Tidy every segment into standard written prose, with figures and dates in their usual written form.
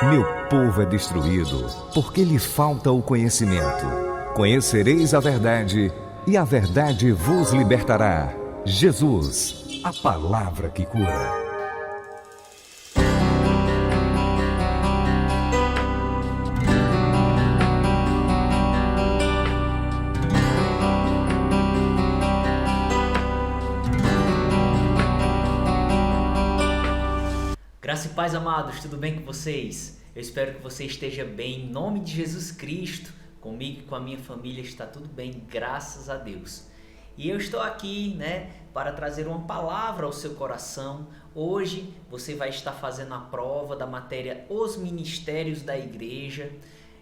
Meu povo é destruído porque lhe falta o conhecimento. Conhecereis a verdade e a verdade vos libertará. Jesus, a palavra que cura. Graça e paz, amados, tudo bem com vocês? Eu espero que você esteja bem, em nome de Jesus Cristo. Comigo e com a minha família está tudo bem, graças a Deus. E eu estou aqui, para trazer uma palavra ao seu coração. Hoje você vai estar fazendo a prova da matéria Os Ministérios da Igreja.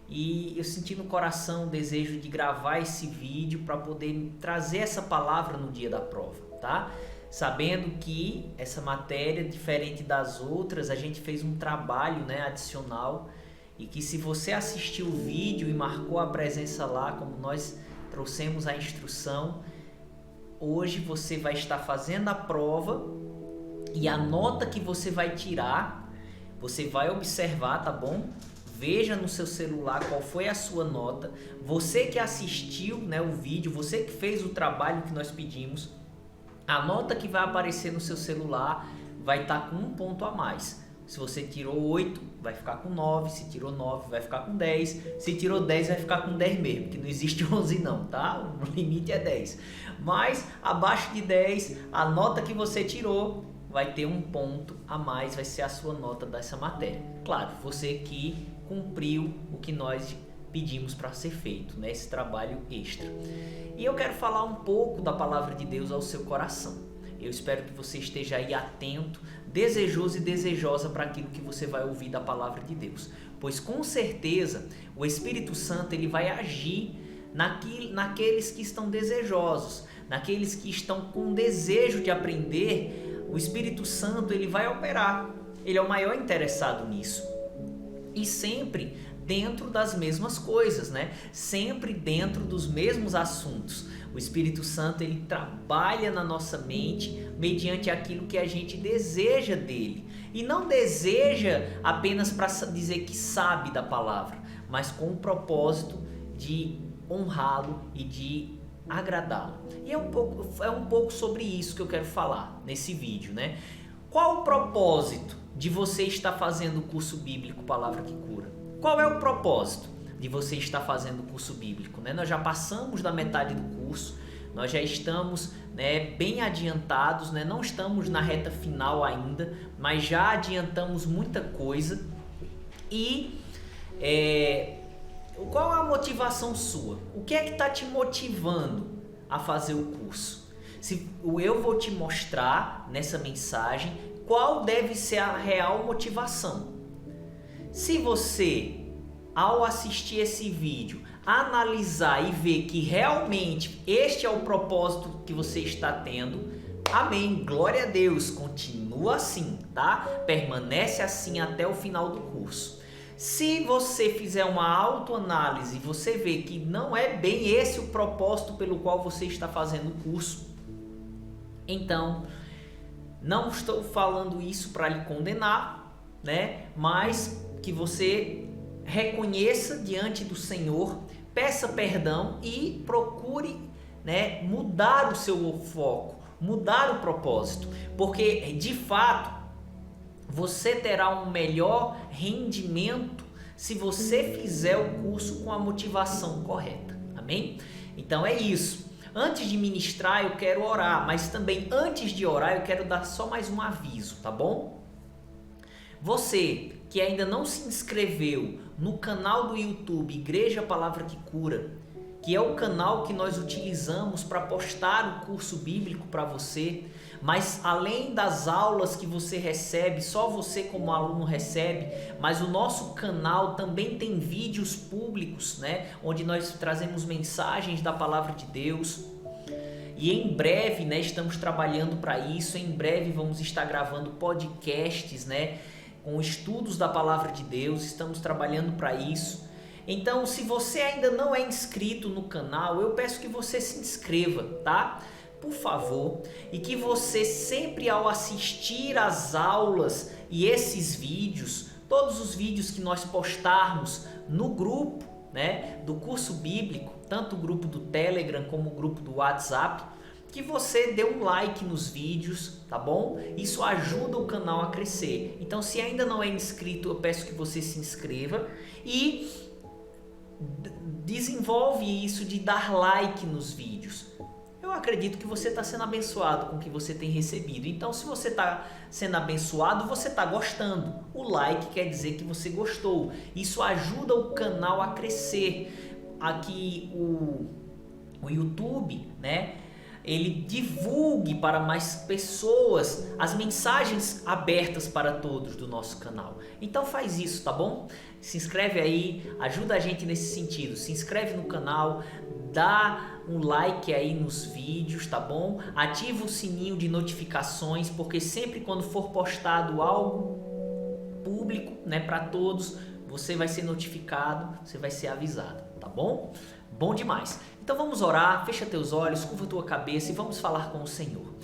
E eu senti no coração o desejo de gravar esse vídeo para poder trazer essa palavra no dia da prova, tá? Sabendo que essa matéria, diferente das outras, a gente fez um trabalho adicional e que se você assistiu o vídeo e marcou a presença lá, como nós trouxemos a instrução, hoje você vai estar fazendo a prova e a nota que você vai tirar, você vai observar, tá bom? Veja no seu celular qual foi a sua nota. Você que assistiu o vídeo, você que fez o trabalho que nós pedimos, a nota que vai aparecer no seu celular vai estar com um ponto a mais. Se você tirou 8, vai ficar com 9. Se tirou 9, vai ficar com 10. Se tirou 10, vai ficar com 10 mesmo, que não existe 11 não, tá? O limite é 10. Mas abaixo de 10, a nota que você tirou vai ter um ponto a mais, vai ser a sua nota dessa matéria. Claro, você que cumpriu o que nós pedimos para ser feito, esse trabalho extra. E eu quero falar um pouco da palavra de Deus ao seu coração. Eu espero que você esteja aí atento, desejoso e desejosa para aquilo que você vai ouvir da palavra de Deus. Pois com certeza o Espírito Santo ele vai agir naqueles que estão desejosos, naqueles que estão com desejo de aprender. O Espírito Santo ele vai operar, ele é o maior interessado nisso. E sempre dentro das mesmas coisas, Sempre dentro dos mesmos assuntos. O Espírito Santo ele trabalha na nossa mente mediante aquilo que a gente deseja dele. E não deseja apenas para dizer que sabe da palavra, mas com o propósito de honrá-lo e de agradá-lo. E é um pouco sobre isso que eu quero falar nesse vídeo, Qual o propósito de você estar fazendo o curso bíblico Palavra que Cura? Qual é o propósito de você estar fazendo o curso bíblico? Nós já passamos da metade do curso, nós já estamos bem adiantados, não estamos na reta final ainda, mas já adiantamos muita coisa. E qual é a motivação sua? O que é que está te motivando a fazer o curso? Eu vou te mostrar nessa mensagem qual deve ser a real motivação. Se você, ao assistir esse vídeo, analisar e ver que realmente este é o propósito que você está tendo, amém, glória a Deus, continua assim, tá? Permanece assim até o final do curso. Se você fizer uma autoanálise e você vê que não é bem esse o propósito pelo qual você está fazendo o curso, então não estou falando isso para lhe condenar, mas que você reconheça diante do Senhor, peça perdão e procure mudar o seu foco, mudar o propósito, porque de fato você terá um melhor rendimento se você fizer o curso com a motivação correta, amém? Então é isso. Antes de ministrar eu quero orar, mas também antes de orar eu quero dar só mais um aviso, tá bom? Você que ainda não se inscreveu no canal do YouTube Igreja Palavra que Cura, que é o canal que nós utilizamos para postar o curso bíblico para você, mas além das aulas que você recebe, só você como aluno recebe, mas o nosso canal também tem vídeos públicos, onde nós trazemos mensagens da Palavra de Deus. E em breve, estamos trabalhando para isso, em breve vamos estar gravando podcasts, com estudos da Palavra de Deus, estamos trabalhando para isso. Então, se você ainda não é inscrito no canal, eu peço que você se inscreva, tá? Por favor, e que você sempre ao assistir às aulas e esses vídeos, todos os vídeos que nós postarmos no grupo, né, do curso bíblico, tanto o grupo do Telegram como o grupo do WhatsApp, que você dê um like nos vídeos, tá bom? Isso ajuda o canal a crescer. Então, se ainda não é inscrito, eu peço que você se inscreva e desenvolve isso de dar like nos vídeos. Eu acredito que você está sendo abençoado com o que você tem recebido. Então, se você está sendo abençoado, você está gostando. O like quer dizer que você gostou. Isso ajuda o canal a crescer. Aqui o YouTube, né? Ele divulgue para mais pessoas as mensagens abertas para todos do nosso canal. Então faz isso, tá bom? Se inscreve aí, ajuda a gente nesse sentido. Se inscreve no canal, dá um like aí nos vídeos, tá bom? Ativa o sininho de notificações, porque sempre quando for postado algo público, né, para todos, você vai ser notificado, você vai ser avisado, tá bom? Bom demais. Então vamos orar, fecha teus olhos, curva tua cabeça e vamos falar com o Senhor.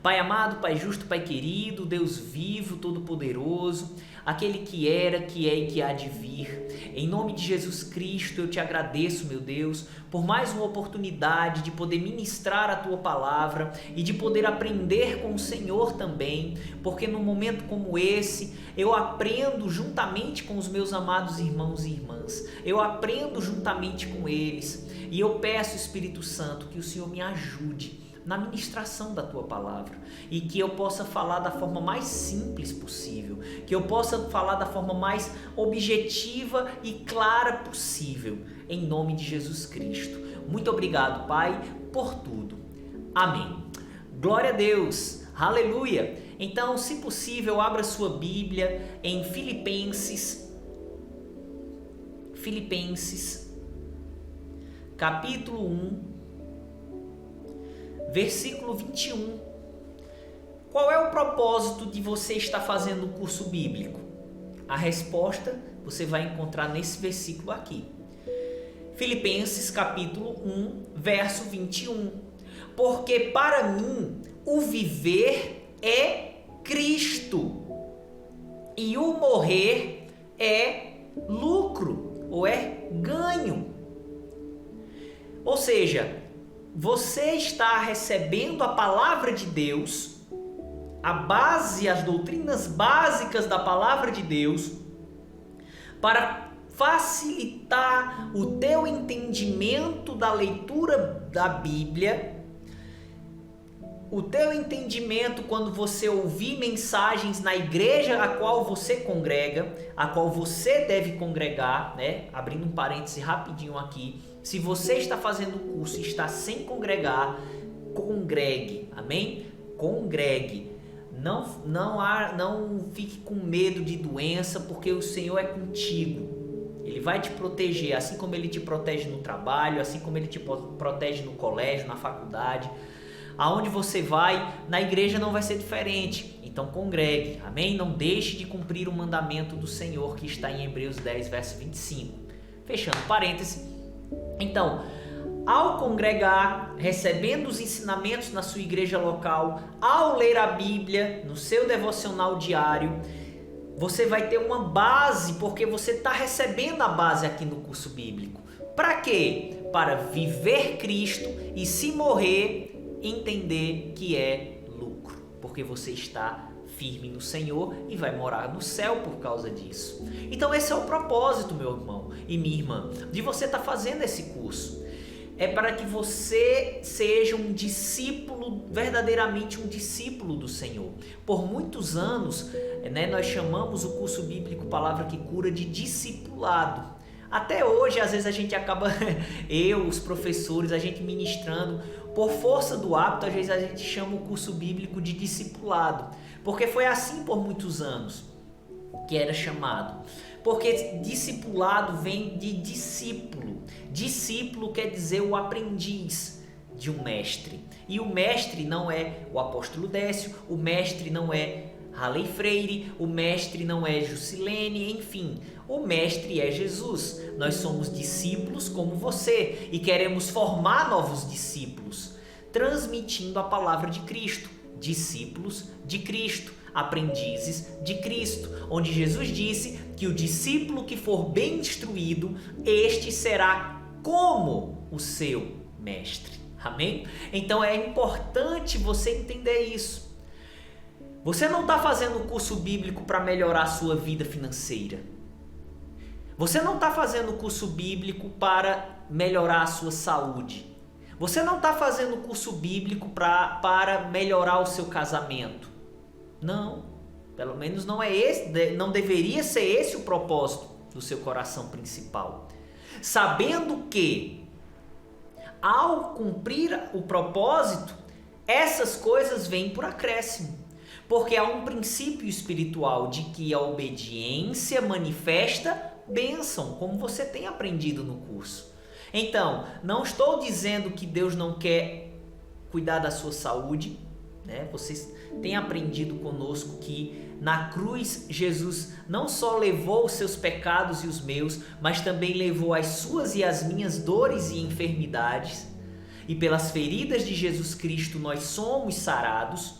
Pai amado, Pai justo, Pai querido, Deus vivo, todo-poderoso, aquele que era, que é e que há de vir. Em nome de Jesus Cristo, eu te agradeço, meu Deus, por mais uma oportunidade de poder ministrar a Tua palavra e de poder aprender com o Senhor também, porque num momento como esse, eu aprendo juntamente com os meus amados irmãos e irmãs, eu aprendo juntamente com eles e eu peço, Espírito Santo, que o Senhor me ajude na ministração da Tua palavra e que eu possa falar da forma mais simples possível, que eu possa falar da forma mais objetiva e clara possível, em nome de Jesus Cristo. Muito obrigado, Pai, por tudo. Amém. Glória a Deus. Aleluia. Então, se possível, abra sua Bíblia em Filipenses, capítulo 1, versículo 21. Qual é o propósito de você estar fazendo o curso bíblico? A resposta você vai encontrar nesse versículo aqui. Filipenses capítulo 1, verso 21. Porque para mim o viver é Cristo e o morrer é lucro ou é ganho. Ou seja, você está recebendo a palavra de Deus, a base, as doutrinas básicas da palavra de Deus, para facilitar o teu entendimento da leitura da Bíblia, o teu entendimento quando você ouvir mensagens na igreja a qual você congrega, a qual você deve congregar, né? Abrindo um parêntese rapidinho aqui. Se você está fazendo o curso e está sem congregar, congregue, amém? Congregue. Não fique com medo de doença, porque o Senhor é contigo. Ele vai te proteger, assim como Ele te protege no trabalho, assim como Ele te protege no colégio, na faculdade. Aonde você vai, na igreja não vai ser diferente. Então congregue, amém? Não deixe de cumprir o mandamento do Senhor que está em Hebreus 10, verso 25. Fechando parênteses. Então, ao congregar, recebendo os ensinamentos na sua igreja local, ao ler a Bíblia no seu devocional diário, você vai ter uma base, porque você está recebendo a base aqui no curso bíblico. Para quê? Para viver Cristo e, se morrer, entender que é lucro, porque você está firme no Senhor e vai morar no céu por causa disso. Então esse é o propósito, meu irmão e minha irmã, de você estar fazendo esse curso. É para que você seja um discípulo, verdadeiramente um discípulo do Senhor. Por muitos anos, né, nós chamamos o curso bíblico Palavra que Cura de discipulado. Até hoje, às vezes a gente acaba, eu, os professores, a gente ministrando, por força do hábito, às vezes a gente chama o curso bíblico de discipulado, porque foi assim por muitos anos que era chamado. Porque discipulado vem de discípulo. Discípulo quer dizer o aprendiz de um mestre. E o mestre não é o apóstolo Décio, o mestre não é Ralei Freire, o mestre não é Jusilene, enfim, o mestre é Jesus. Nós somos discípulos como você e queremos formar novos discípulos, transmitindo a palavra de Cristo, discípulos de Cristo. aprendizes de Cristo, onde Jesus disse que o discípulo que for bem instruído, este será como o seu mestre. Amém? Então é importante você entender isso. Você não está fazendo o curso bíblico para melhorar a sua vida financeira. Você não está fazendo o curso bíblico para melhorar a sua saúde. Você não está fazendo o curso bíblico para melhorar o seu casamento. Não, pelo menos não é esse, não deveria ser esse o propósito do seu coração principal. Sabendo que, ao cumprir o propósito, essas coisas vêm por acréscimo. Porque há um princípio espiritual de que a obediência manifesta bênção, como você tem aprendido no curso. Então, não estou dizendo que Deus não quer cuidar da sua saúde, né? Vocês têm aprendido conosco que na cruz Jesus não só levou os seus pecados e os meus, mas também levou as suas e as minhas dores e enfermidades. E pelas feridas de Jesus Cristo nós somos sarados.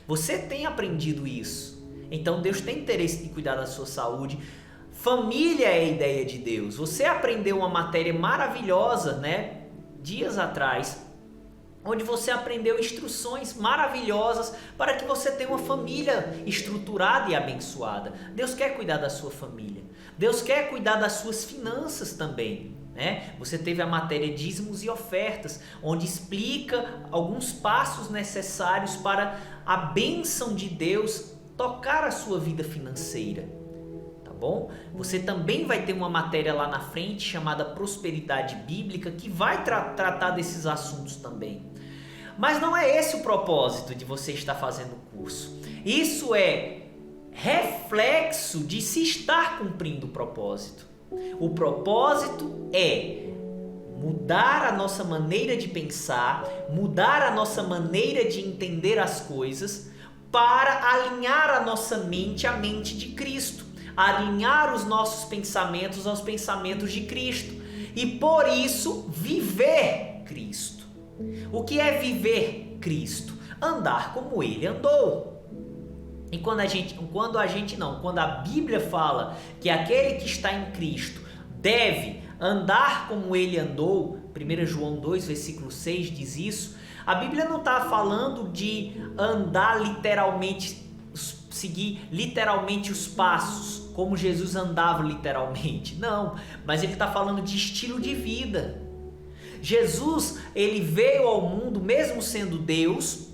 Você tem aprendido isso. Então Deus tem interesse de cuidar da sua saúde. Família é a ideia de Deus. Você aprendeu uma matéria maravilhosa, né? Dias atrás, onde você aprendeu instruções maravilhosas para que você tenha uma família estruturada e abençoada. Deus quer cuidar da sua família. Deus quer cuidar das suas finanças também, né? Você teve a matéria dízimos e ofertas, onde explica alguns passos necessários para a bênção de Deus tocar a sua vida financeira. Bom, você também vai ter uma matéria lá na frente chamada Prosperidade Bíblica que vai tratar desses assuntos também. Mas não é esse o propósito de você estar fazendo o curso. Isso é reflexo de se estar cumprindo o propósito. O propósito é mudar a nossa maneira de pensar, mudar a nossa maneira de entender as coisas para alinhar a nossa mente à mente de Cristo. Alinhar os nossos pensamentos aos pensamentos de Cristo e por isso viver Cristo. O que é viver Cristo? Andar como Ele andou. E quando a Bíblia fala que aquele que está em Cristo deve andar como Ele andou, 1 João 2, versículo 6 diz isso, a Bíblia não está falando de andar literalmente, seguir literalmente os passos, como Jesus andava literalmente. Não, mas ele está falando de estilo de vida. Jesus, ele veio ao mundo, mesmo sendo Deus,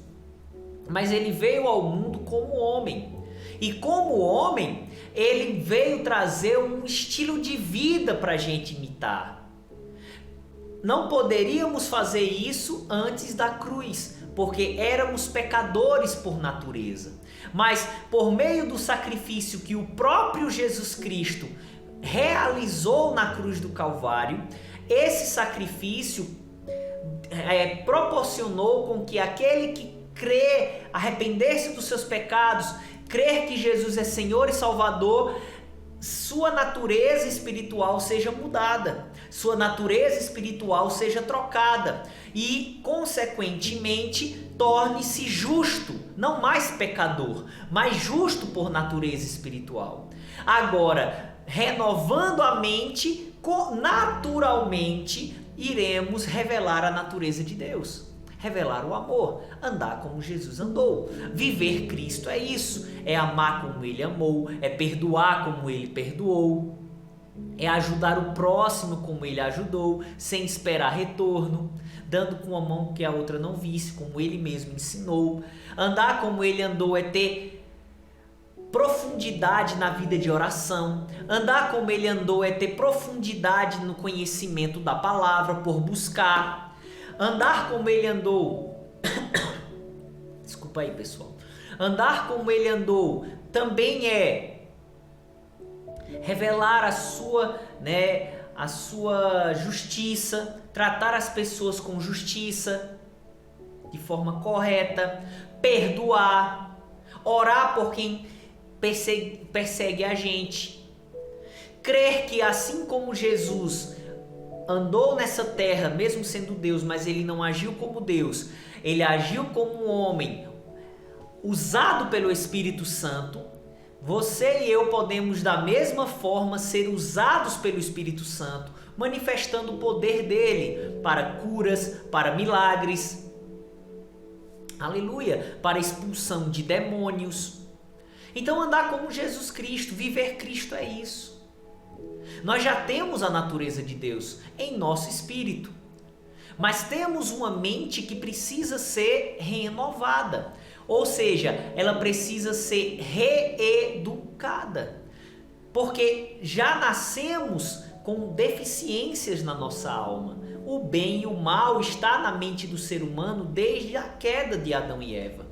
mas ele veio ao mundo como homem. E como homem, ele veio trazer um estilo de vida para a gente imitar. Não poderíamos fazer isso antes da cruz, porque éramos pecadores por natureza. Mas por meio do sacrifício que o próprio Jesus Cristo realizou na cruz do Calvário, esse sacrifício proporcionou com que aquele que crê, arrepender-se dos seus pecados, crer que Jesus é Senhor e Salvador, sua natureza espiritual seja mudada, sua natureza espiritual seja trocada e, consequentemente, torne-se justo, não mais pecador, mas justo por natureza espiritual. Agora, renovando a mente, naturalmente iremos revelar a natureza de Deus. Revelar o amor, andar como Jesus andou. Viver Cristo é isso, é amar como Ele amou, é perdoar como Ele perdoou, é ajudar o próximo como Ele ajudou, sem esperar retorno, dando com a mão que a outra não visse, como Ele mesmo ensinou. Andar como Ele andou é ter profundidade na vida de oração. Andar como Ele andou é ter profundidade no conhecimento da palavra, por buscar. Andar como Ele andou, desculpa aí pessoal, andar como Ele andou também é revelar a sua justiça, tratar as pessoas com justiça, de forma correta, perdoar, orar por quem persegue a gente, crer que assim como Jesus andou nessa terra, mesmo sendo Deus, mas ele não agiu como Deus, ele agiu como um homem, usado pelo Espírito Santo, você e eu podemos da mesma forma ser usados pelo Espírito Santo, manifestando o poder dele para curas, para milagres, aleluia, para expulsão de demônios. Então andar como Jesus Cristo, viver Cristo é isso. Nós já temos a natureza de Deus em nosso espírito, mas temos uma mente que precisa ser renovada, ou seja, ela precisa ser reeducada, porque já nascemos com deficiências na nossa alma. O bem e o mal está na mente do ser humano desde a queda de Adão e Eva.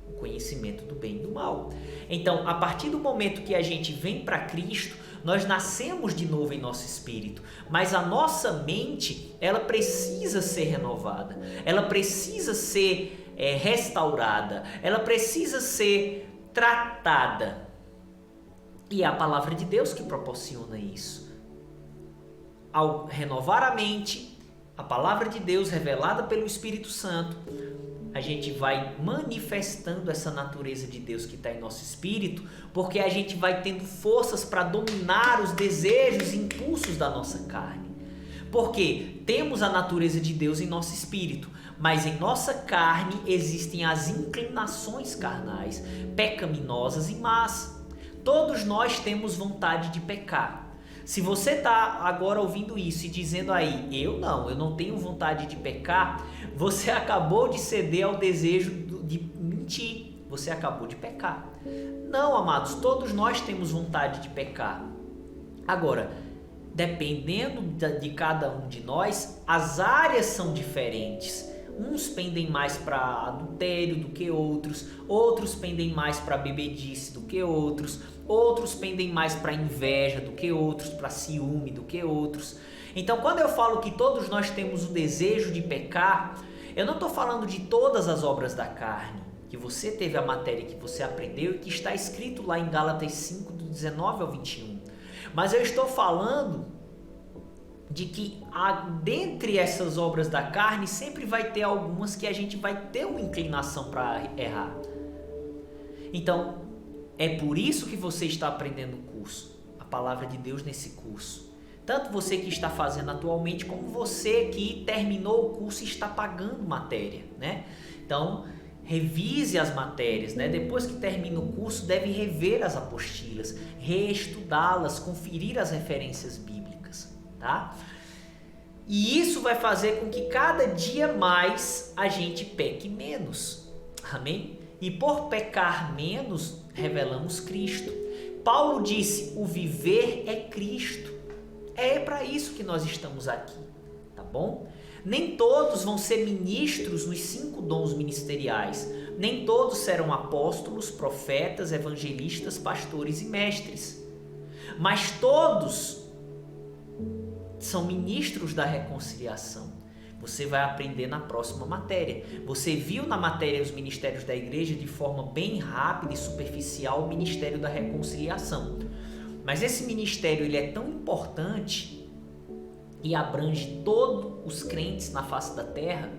O conhecimento do bem e do mal. Então, a partir do momento que a gente vem para Cristo, nós nascemos de novo em nosso espírito, mas a nossa mente, ela precisa ser renovada, ela precisa ser restaurada, ela precisa ser tratada. E é a palavra de Deus que proporciona isso. Ao renovar a mente, a palavra de Deus revelada pelo Espírito Santo, a gente vai manifestando essa natureza de Deus que está em nosso espírito, porque a gente vai tendo forças para dominar os desejos e impulsos da nossa carne. Porque temos a natureza de Deus em nosso espírito, mas em nossa carne existem as inclinações carnais, pecaminosas e más. Todos nós temos vontade de pecar. Se você está agora ouvindo isso e dizendo aí, eu não tenho vontade de pecar, você acabou de ceder ao desejo de mentir, você acabou de pecar. Não, amados, todos nós temos vontade de pecar. Agora, dependendo de cada um de nós, as áreas são diferentes. Uns pendem mais para adultério do que outros pendem mais para bebedice do que outros pendem mais para inveja do que outros, para ciúme do que outros. Então, quando eu falo que todos nós temos o desejo de pecar, eu não estou falando de todas as obras da carne, que você teve a matéria que você aprendeu e que está escrito lá em Gálatas 5, do 19 ao 21. Mas eu estou falando de que dentre essas obras da carne sempre vai ter algumas que a gente vai ter uma inclinação para errar. Então, é por isso que você está aprendendo o curso, a palavra de Deus nesse curso. Tanto você que está fazendo atualmente, como você que terminou o curso e está pagando matéria, né? Então, revise as matérias, né? Depois que termina o curso, deve rever as apostilas, reestudá-las, conferir as referências bíblicas, tá? E isso vai fazer com que cada dia mais a gente peque menos, amém? E por pecar menos, revelamos Cristo. Paulo disse, o viver é Cristo. É para isso que nós estamos aqui, tá bom? Nem todos vão ser ministros nos 5 dons ministeriais. Nem todos serão apóstolos, profetas, evangelistas, pastores e mestres. Mas todos são ministros da reconciliação. Você vai aprender na próxima matéria. Você viu na matéria os ministérios da igreja de forma bem rápida e superficial, o ministério da reconciliação. Mas esse ministério ele é tão importante e abrange todos os crentes na face da terra,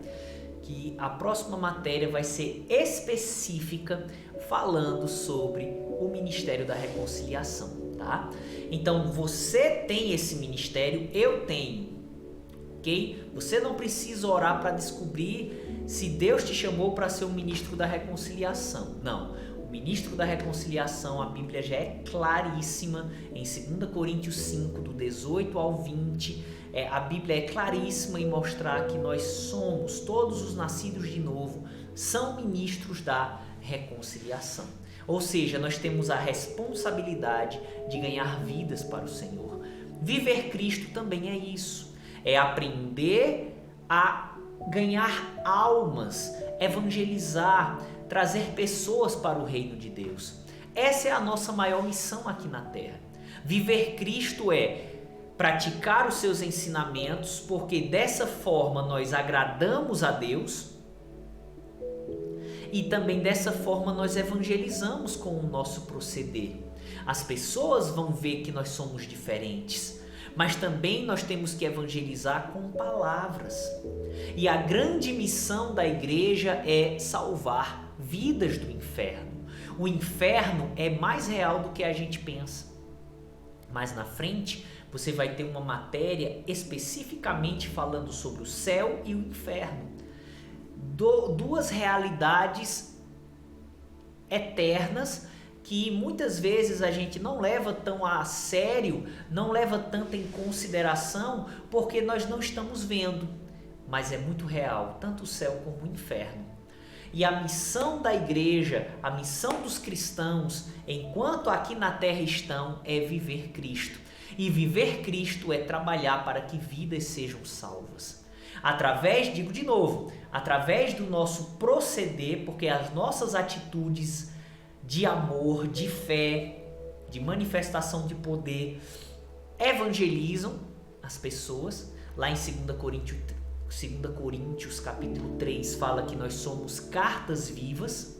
que a próxima matéria vai ser específica falando sobre o ministério da reconciliação, tá? Então você tem esse ministério, eu tenho, ok? Você não precisa orar para descobrir se Deus te chamou para ser um ministro da reconciliação, não. O ministro da reconciliação, a Bíblia já é claríssima em 2 Coríntios 5, do 18 ao 20, a Bíblia é claríssima em mostrar que nós somos, todos os nascidos de novo, são ministros da reconciliação. Ou seja, nós temos a responsabilidade de ganhar vidas para o Senhor. Viver Cristo também é isso, é aprender a ganhar almas, evangelizar, trazer pessoas para o reino de Deus. Essa é a nossa maior missão aqui na terra. Viver Cristo é praticar os seus ensinamentos, porque dessa forma nós agradamos a Deus e também dessa forma nós evangelizamos com o nosso proceder. As pessoas vão ver que nós somos diferentes, mas também nós temos que evangelizar com palavras. E a grande missão da igreja é salvar vidas do inferno. O inferno é mais real do que a gente pensa. Mais na frente, você vai ter uma matéria especificamente falando sobre o céu e o inferno. Duas realidades eternas que muitas vezes a gente não leva tão a sério, não leva tanto em consideração, porque nós não estamos vendo. Mas é muito real, tanto o céu como o inferno. E a missão da igreja, a missão dos cristãos, enquanto aqui na terra estão, é viver Cristo. E viver Cristo é trabalhar para que vidas sejam salvas. Através, digo de novo, através do nosso proceder, porque as nossas atitudes de amor, de fé, de manifestação de poder, evangelizam as pessoas. Lá em 2 Coríntios capítulo 3 fala que nós somos cartas vivas.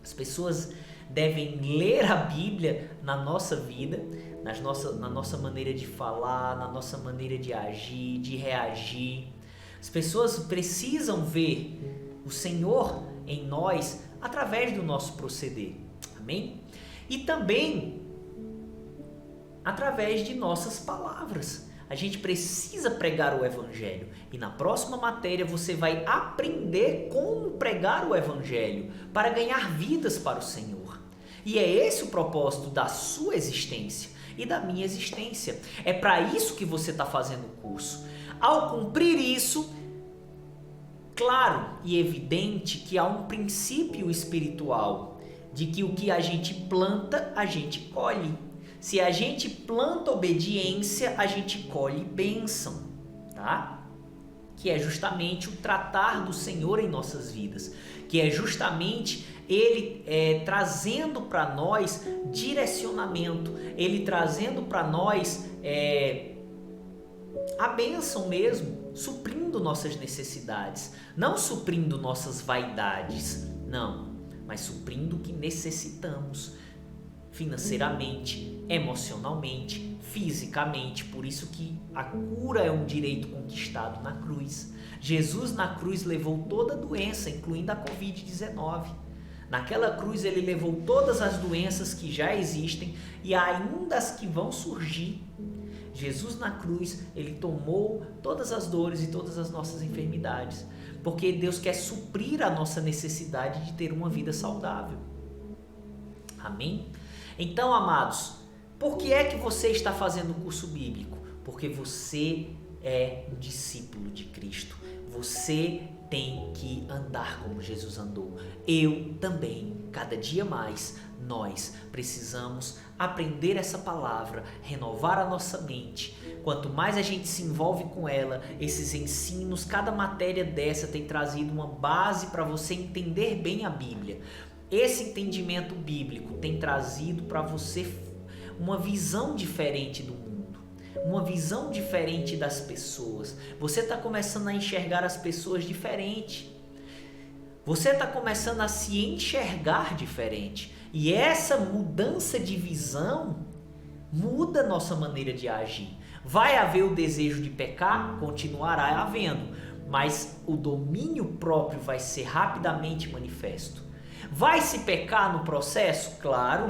As pessoas devem ler a Bíblia na nossa vida, na nossa maneira de falar, na nossa maneira de agir, de reagir. As pessoas precisam ver o Senhor em nós através do nosso proceder. Amém? E também através de nossas palavras. A gente precisa pregar o Evangelho. E na próxima matéria você vai aprender como pregar o Evangelho para ganhar vidas para o Senhor. E é esse o propósito da sua existência e da minha existência. É para isso que você está fazendo o curso. Ao cumprir isso, claro e evidente que há um princípio espiritual de que o que a gente planta, a gente colhe. Se a gente planta obediência, a gente colhe bênção, tá? Que é justamente o tratar do Senhor em nossas vidas, que é justamente Ele trazendo para nós direcionamento, Ele trazendo para nós a bênção mesmo, suprindo nossas necessidades, não suprindo nossas vaidades, não, mas suprindo o que necessitamos financeiramente, emocionalmente, fisicamente. Por isso que a cura é um direito conquistado na cruz. Jesus na cruz levou toda a doença, incluindo a Covid-19. Naquela cruz ele levou todas as doenças que já existem e ainda as que vão surgir. Jesus na cruz, ele tomou todas as dores e todas as nossas enfermidades, porque Deus quer suprir a nossa necessidade de ter uma vida saudável. Amém? Então, amados, por que é que você está fazendo o curso bíblico? Porque você é um discípulo de Cristo. Você tem que andar como Jesus andou. Eu também, cada dia mais, nós precisamos aprender essa palavra, renovar a nossa mente. Quanto mais a gente se envolve com ela, esses ensinos, cada matéria dessa tem trazido uma base para você entender bem a Bíblia. Esse entendimento bíblico tem trazido para você uma visão diferente do mundo, uma visão diferente das pessoas. Você está começando a enxergar as pessoas diferente. Você está começando a se enxergar diferente. E essa mudança de visão muda a nossa maneira de agir. Vai haver o desejo de pecar? Continuará havendo. Mas o domínio próprio vai ser rapidamente manifesto. Vai se pecar no processo? Claro,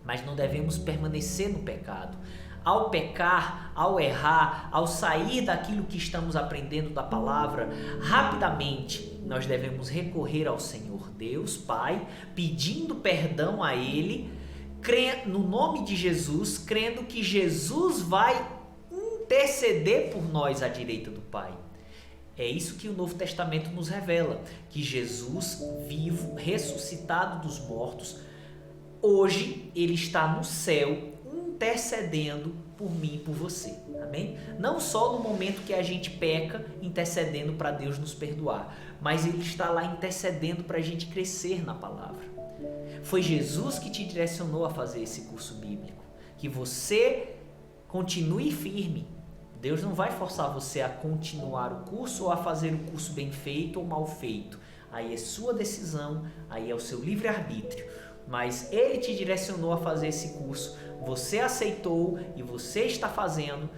mas não devemos permanecer no pecado. Ao pecar, ao errar, ao sair daquilo que estamos aprendendo da palavra, rapidamente nós devemos recorrer ao Senhor Deus, Pai, pedindo perdão a Ele, no nome de Jesus, crendo que Jesus vai interceder por nós à direita do Pai. É isso que o Novo Testamento nos revela, que Jesus, vivo, ressuscitado dos mortos, hoje Ele está no céu intercedendo por mim e por você. Amém? Não só no momento que a gente peca, intercedendo para Deus nos perdoar, mas Ele está lá intercedendo para a gente crescer na palavra. Foi Jesus que te direcionou a fazer esse curso bíblico. Que você continue firme. Deus não vai forçar você a continuar o curso ou a fazer o curso bem feito ou mal feito. Aí é sua decisão, aí é o seu livre-arbítrio. Mas Ele te direcionou a fazer esse curso, você aceitou e você está fazendo.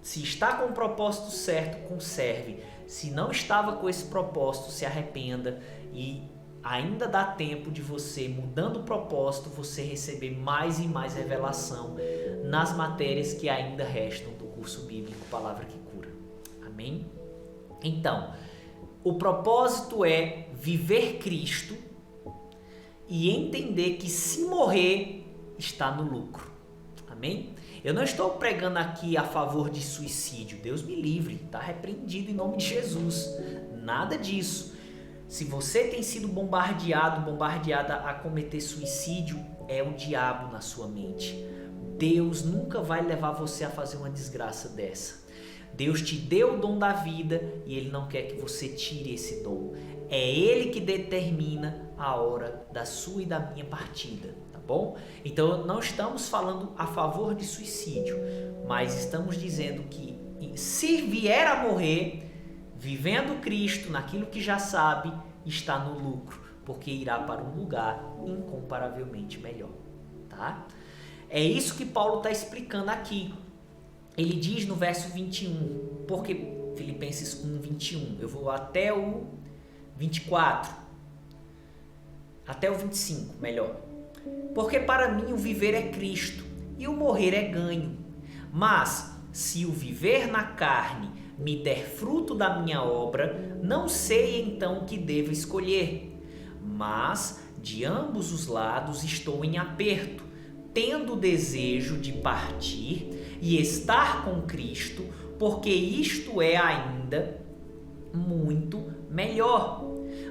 Se está com o propósito certo, conserve. Se não estava com esse propósito, se arrependa e ainda dá tempo de você, mudando o propósito, você receber mais e mais revelação nas matérias que ainda restam do curso bíblico Palavra que Cura. Amém? Então, o propósito é viver Cristo e entender que se morrer está no lucro. Amém? Eu não estou pregando aqui a favor de suicídio. Deus me livre, está repreendido em nome de Jesus. Nada disso. Se você tem sido bombardeada a cometer suicídio, é o diabo na sua mente. Deus nunca vai levar você a fazer uma desgraça dessa. Deus te deu o dom da vida e Ele não quer que você tire esse dom. É Ele que determina a hora da sua e da minha partida, tá bom? Então não estamos falando a favor de suicídio, mas estamos dizendo que se vier a morrer, vivendo Cristo naquilo que já sabe, está no lucro, porque irá para um lugar incomparavelmente melhor, tá? É isso que Paulo está explicando aqui. Ele diz no verso 21, porque Filipenses 1, 21, eu vou até o 24, até o 25, melhor. Porque para mim o viver é Cristo e o morrer é ganho. Mas se o viver na carne me der fruto da minha obra, não sei então o que devo escolher. Mas de ambos os lados estou em aperto, tendo o desejo de partir e estar com Cristo, porque isto é ainda muito melhor.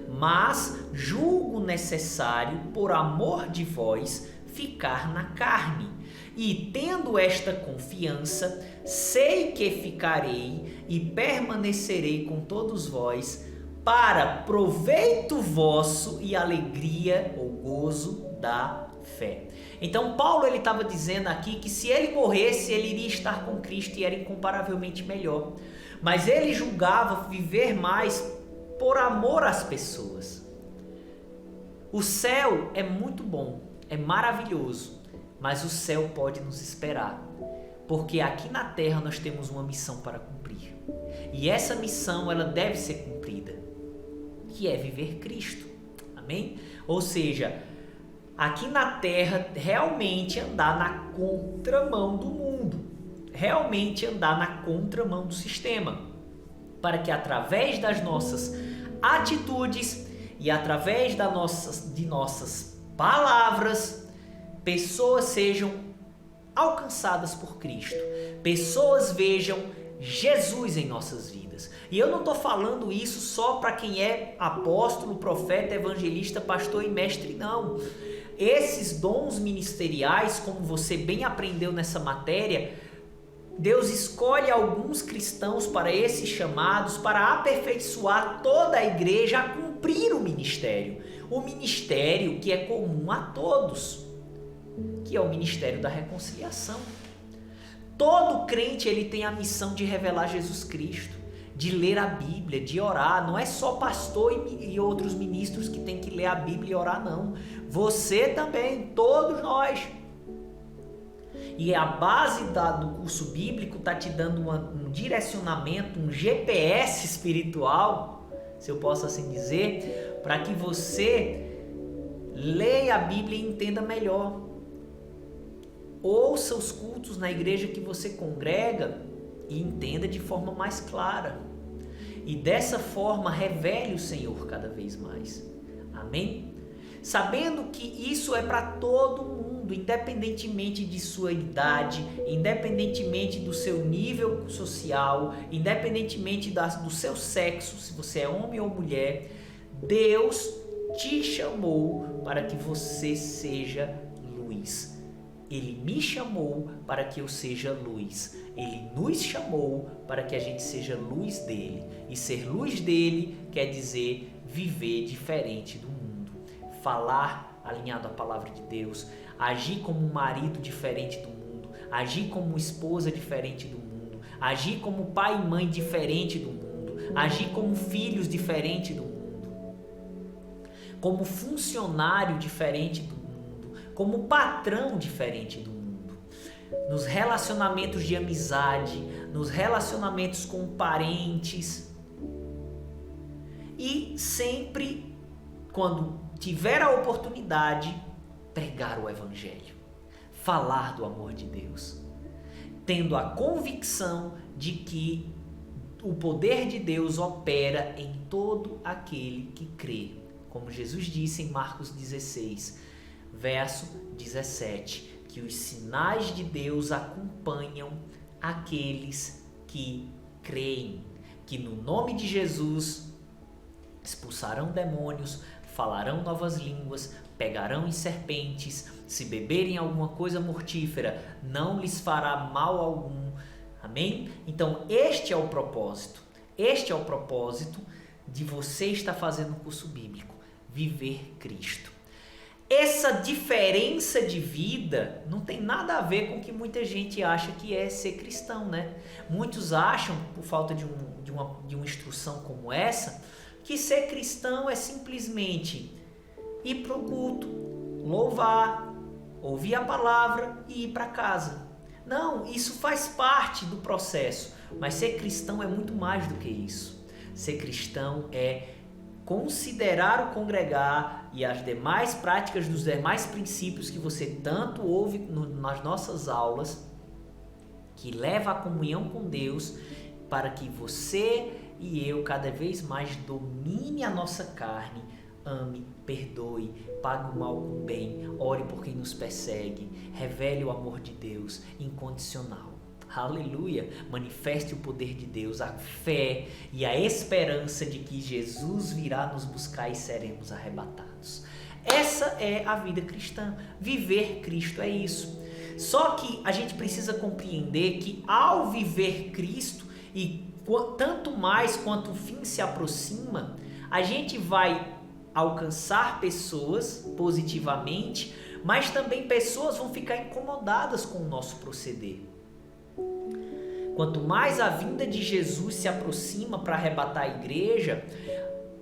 Mas julgo necessário, por amor de vós, ficar na carne. E tendo esta confiança, sei que ficarei e permanecerei com todos vós, para proveito vosso e alegria ou gozo da fé. Então Paulo ele estava dizendo aqui que se ele morresse, ele iria estar com Cristo e era incomparavelmente melhor. Mas ele julgava viver mais por amor às pessoas. O céu é muito bom, é maravilhoso, mas o céu pode nos esperar, porque aqui na terra nós temos uma missão para cumprir. E essa missão ela deve ser cumprida, que é viver Cristo. Amém? Ou seja, aqui na terra realmente andar na contramão do mundo, realmente andar na contramão do sistema, para que através das nossas atitudes e através de nossas palavras, pessoas sejam alcançadas por Cristo, pessoas vejam Jesus em nossas vidas. E eu não estou falando isso só para quem é apóstolo, profeta, evangelista, pastor e mestre, não. Esses dons ministeriais, como você bem aprendeu nessa matéria, Deus escolhe alguns cristãos para esses chamados, para aperfeiçoar toda a igreja a cumprir o ministério que é comum a todos, que é o ministério da reconciliação. Todo crente ele tem a missão de revelar Jesus Cristo, de ler a Bíblia, de orar. Não é só pastor e outros ministros que tem que ler a Bíblia e orar, não. Você também, todos nós. E a base do curso bíblico está te dando um direcionamento, um GPS espiritual, se eu posso assim dizer, para que você leia a Bíblia e entenda melhor. Ouça os cultos na igreja que você congrega e entenda de forma mais clara. E dessa forma revele o Senhor cada vez mais. Amém? Sabendo que isso é para todo mundo, independentemente de sua idade, independentemente do seu nível social, independentemente do seu sexo, se você é homem ou mulher, Deus te chamou para que você seja luz. Ele me chamou para que eu seja luz. Ele nos chamou para que a gente seja luz dele. E ser luz dele quer dizer viver diferente do mundo. Falar alinhado à palavra de Deus. Agir como um marido diferente do mundo. Agir como uma esposa diferente do mundo. Agir como pai e mãe diferente do mundo. Agir como filhos diferente do mundo. Como funcionário diferente do mundo. Como patrão diferente do mundo, nos relacionamentos de amizade, nos relacionamentos com parentes e sempre quando tiver a oportunidade, pregar o Evangelho, falar do amor de Deus, tendo a convicção de que o poder de Deus opera em todo aquele que crê. Como Jesus disse em Marcos 16, verso 17, que os sinais de Deus acompanham aqueles que creem, que no nome de Jesus expulsarão demônios, falarão novas línguas, pegarão em serpentes, se beberem alguma coisa mortífera, não lhes fará mal algum. Amém? Então, este é o propósito. Este é o propósito de você estar fazendo um curso bíblico. Viver Cristo. Essa diferença de vida não tem nada a ver com o que muita gente acha que é ser cristão, né? Muitos acham, por falta de uma instrução como essa, que ser cristão é simplesmente ir para o culto, louvar, ouvir a palavra e ir para casa. Não, isso faz parte do processo, mas ser cristão é muito mais do que isso. Ser cristão é considerar o congregar e as demais práticas dos demais princípios que você tanto ouve nas nossas aulas, que leva à comunhão com Deus, para que você e eu cada vez mais domine a nossa carne, ame, perdoe, pague o mal com o bem, ore por quem nos persegue, revele o amor de Deus incondicional. Aleluia! Manifeste o poder de Deus, a fé e a esperança de que Jesus virá nos buscar e seremos arrebatados. Essa é a vida cristã. Viver Cristo é isso. Só que a gente precisa compreender que ao viver Cristo, e tanto mais quanto o fim se aproxima, a gente vai alcançar pessoas positivamente, mas também pessoas vão ficar incomodadas com o nosso proceder. Quanto mais a vinda de Jesus se aproxima para arrebatar a igreja,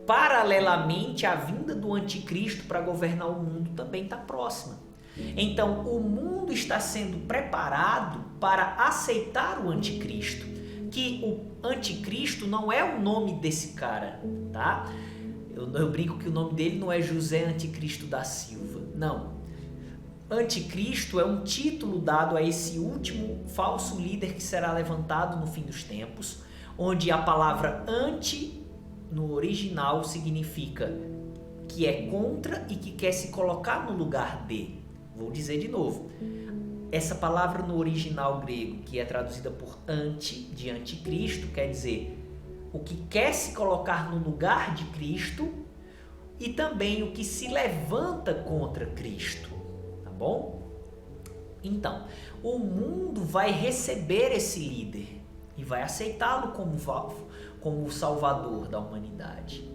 paralelamente a vinda do anticristo para governar o mundo também está próxima. Então o mundo está sendo preparado para aceitar o anticristo, que o anticristo não é o nome desse cara, tá? Eu brinco que o nome dele não é José Anticristo da Silva, não. Anticristo é um título dado a esse último falso líder que será levantado no fim dos tempos, onde a palavra anti no original significa que é contra e que quer se colocar no lugar de. Vou dizer de novo. Essa palavra no original grego, que é traduzida por anti, de anticristo, quer dizer o que quer se colocar no lugar de Cristo e também o que se levanta contra Cristo. Bom? Então, o mundo vai receber esse líder e vai aceitá-lo como o salvador da humanidade.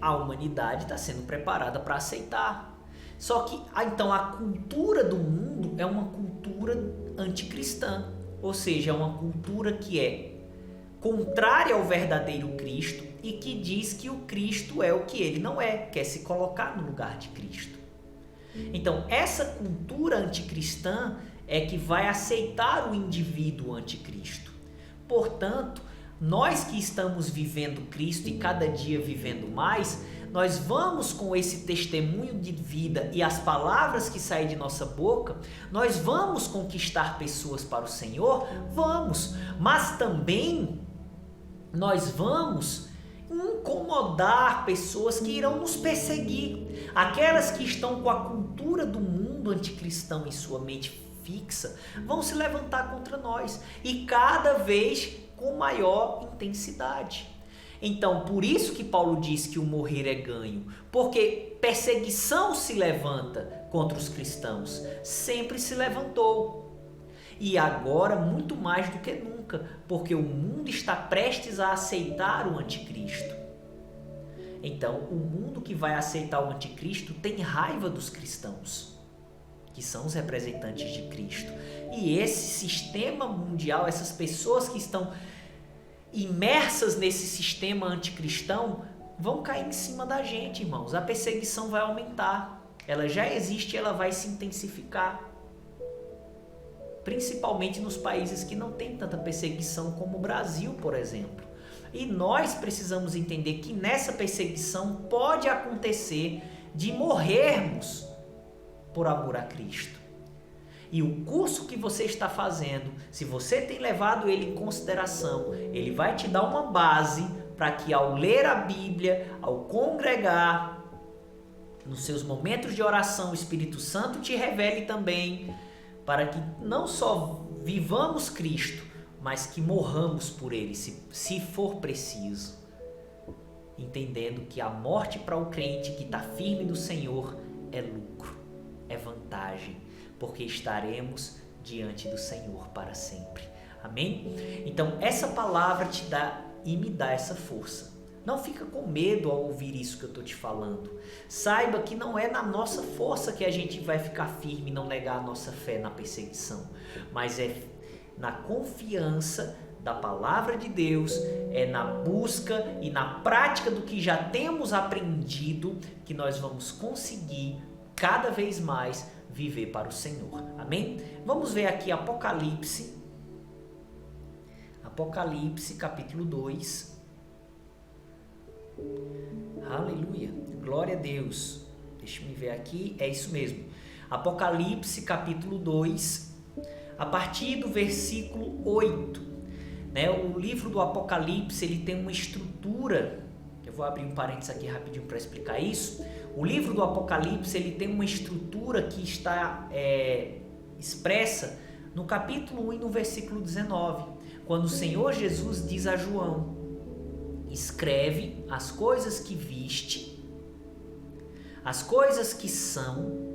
A humanidade está sendo preparada para aceitar. Só que, então, a cultura do mundo é uma cultura anticristã, ou seja, é uma cultura que é contrária ao verdadeiro Cristo e que diz que o Cristo é o que ele não é, quer se colocar no lugar de Cristo. Então, essa cultura anticristã é que vai aceitar o indivíduo anticristo. Portanto, nós que estamos vivendo Cristo e cada dia vivendo mais, nós vamos com esse testemunho de vida e as palavras que saem de nossa boca, nós vamos conquistar pessoas para o Senhor? Vamos, mas também nós vamos incomodar pessoas que irão nos perseguir, aquelas que estão com a cultura do mundo anticristão em sua mente fixa, vão se levantar contra nós e cada vez com maior intensidade. Então, por isso que Paulo diz que o morrer é ganho, porque perseguição se levanta contra os cristãos, sempre se levantou. E agora muito mais do que nunca, porque o mundo está prestes a aceitar o anticristo. Então, o mundo que vai aceitar o anticristo tem raiva dos cristãos, que são os representantes de Cristo. E esse sistema mundial, essas pessoas que estão imersas nesse sistema anticristão, vão cair em cima da gente, irmãos. A perseguição vai aumentar. Ela já existe, ela vai se intensificar. Principalmente nos países que não tem tanta perseguição como o Brasil, por exemplo. E nós precisamos entender que nessa perseguição pode acontecer de morrermos por amor a Cristo. E o curso que você está fazendo, se você tem levado ele em consideração, ele vai te dar uma base para que ao ler a Bíblia, ao congregar, nos seus momentos de oração, o Espírito Santo te revele também, para que não só vivamos Cristo, mas que morramos por ele, se for preciso. Entendendo que a morte para o crente que está firme no Senhor é lucro, é vantagem, porque estaremos diante do Senhor para sempre. Amém? Então essa palavra te dá e me dá essa força. Não fica com medo ao ouvir isso que eu estou te falando. Saiba que não é na nossa força que a gente vai ficar firme e não negar a nossa fé na perseguição, mas é na confiança da palavra de Deus, é na busca e na prática do que já temos aprendido que nós vamos conseguir cada vez mais viver para o Senhor. Amém? Vamos ver aqui Apocalipse capítulo 2. Aleluia, glória a Deus. Deixa eu ver aqui, é isso mesmo. Apocalipse capítulo 2, a partir do versículo 8. O livro do Apocalipse, ele tem uma estrutura. Eu vou abrir um parênteses aqui rapidinho para explicar isso. O livro do Apocalipse, ele tem uma estrutura que está expressa no capítulo 1 e no versículo 19, quando o Senhor Jesus diz a João: escreve as coisas que viste, as coisas que são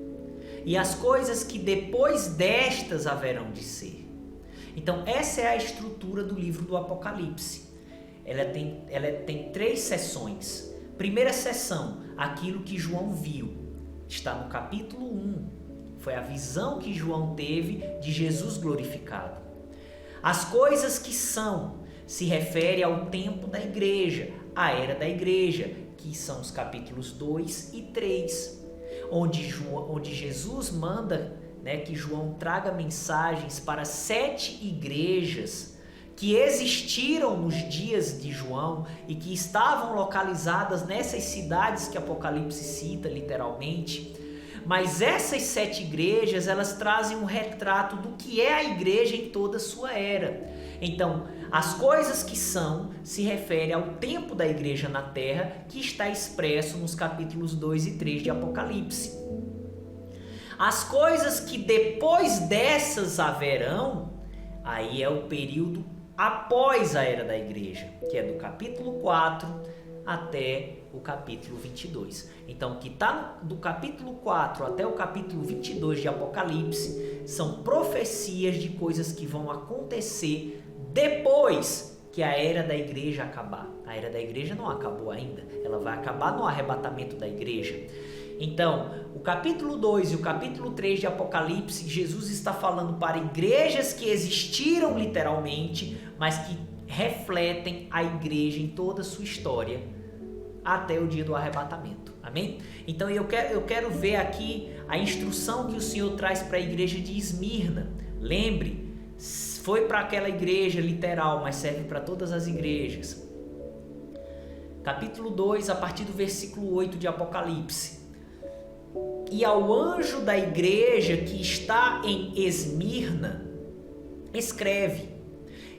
e as coisas que depois destas haverão de ser. Então essa é a estrutura do livro do Apocalipse. Ela tem 3 seções. Primeira seção, aquilo que João viu, está no capítulo 1. Foi a visão que João teve de Jesus glorificado. As coisas que são se refere ao tempo da igreja, a era da igreja, que são os capítulos 2 e 3, onde Jesus manda que João traga mensagens para 7 igrejas que existiram nos dias de João e que estavam localizadas nessas cidades que Apocalipse cita literalmente. Mas essas 7 igrejas, elas trazem um retrato do que é a igreja em toda a sua era. Então, as coisas que são se refere ao tempo da igreja na terra, que está expresso nos capítulos 2 e 3 de Apocalipse. As coisas que depois dessas haverão, aí é o período após a era da igreja, que é do capítulo 4 até o capítulo 22. Então, o que está do capítulo 4 até o capítulo 22 de Apocalipse são profecias de coisas que vão acontecer depois que a era da igreja acabar. A era da igreja não acabou ainda, ela vai acabar no arrebatamento da igreja. Então, o capítulo 2 e o capítulo 3 de Apocalipse, Jesus está falando para igrejas que existiram literalmente, mas que refletem a igreja em toda a sua história até o dia do arrebatamento. Amém? Então eu quero ver aqui a instrução que o Senhor traz para a igreja de Esmirna. Lembre, foi para aquela igreja literal, mas serve para todas as igrejas. Capítulo 2, a partir do versículo 8 de Apocalipse. E ao anjo da igreja que está em Esmirna, escreve: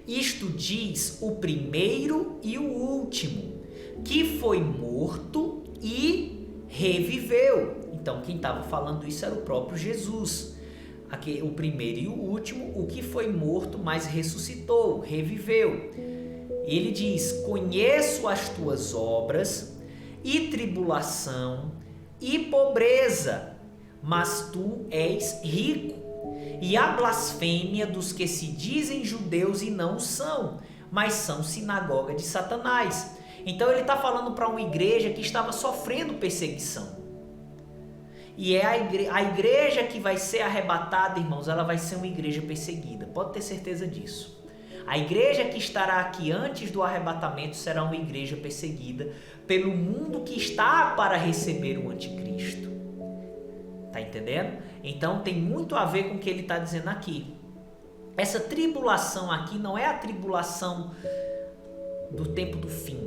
isto diz o primeiro e o último, que foi morto e reviveu. Então quem estava falando isso era o próprio Jesus. Aqui, o primeiro e o último, o que foi morto, mas ressuscitou, reviveu. Ele diz: conheço as tuas obras e tribulação e pobreza, mas tu és rico, e a blasfêmia dos que se dizem judeus e não são, mas são sinagoga de Satanás. Então ele está falando para uma igreja que estava sofrendo perseguição. E é a igreja que vai ser arrebatada, irmãos, ela vai ser uma igreja perseguida, pode ter certeza disso. A igreja que estará aqui antes do arrebatamento será uma igreja perseguida pelo mundo que está para receber o anticristo. Tá entendendo? Então tem muito a ver com o que ele está dizendo aqui. Essa tribulação aqui não é a tribulação do tempo do fim?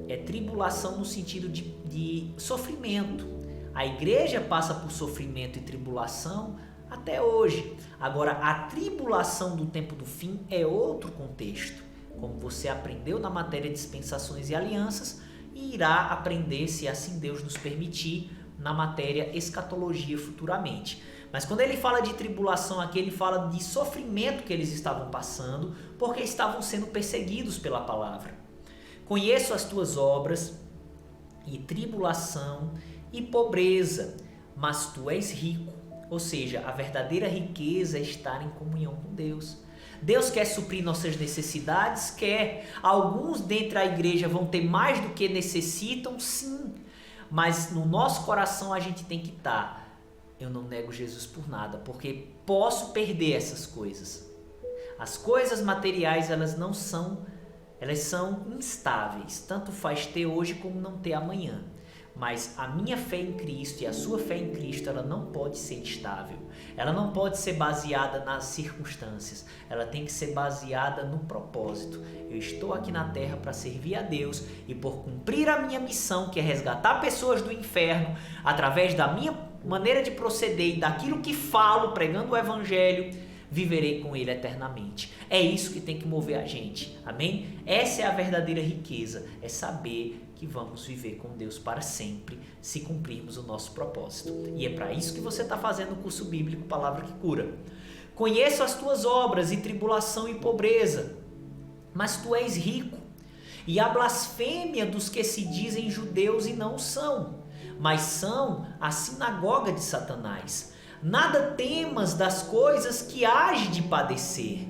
É tribulação no sentido de sofrimento. A igreja passa por sofrimento e tribulação até hoje. Agora, a tribulação do tempo do fim é outro contexto. Como você aprendeu na matéria de dispensações e alianças, e irá aprender, se assim Deus nos permitir, na matéria escatologia futuramente. Mas quando ele fala de tribulação aqui, ele fala de sofrimento que eles estavam passando, porque estavam sendo perseguidos pela palavra. Conheço as tuas obras, e tribulação e pobreza, mas tu és rico. Ou seja, a verdadeira riqueza é estar em comunhão com Deus. Deus quer suprir nossas necessidades? Quer. Alguns dentro da igreja vão ter mais do que necessitam? Sim. Mas no nosso coração a gente tem que estar. Eu não nego Jesus por nada, porque posso perder essas coisas. As coisas materiais, elas são instáveis. Tanto faz ter hoje como não ter amanhã. Mas a minha fé em Cristo e a sua fé em Cristo, ela não pode ser instável. Ela não pode ser baseada nas circunstâncias. Ela tem que ser baseada no propósito. Eu estou aqui na terra para servir a Deus e por cumprir a minha missão, que é resgatar pessoas do inferno, através da minha maneira de proceder e daquilo que falo, pregando o evangelho, viverei com ele eternamente. É isso que tem que mover a gente. Amém? Essa é a verdadeira riqueza. É saber que vamos viver com Deus para sempre, se cumprirmos o nosso propósito. E é para isso que você está fazendo o curso bíblico Palavra que Cura. Conheço as tuas obras e tribulação e pobreza, mas tu és rico. E a blasfêmia dos que se dizem judeus e não são, mas são a sinagoga de Satanás. Nada temas das coisas que hás de padecer.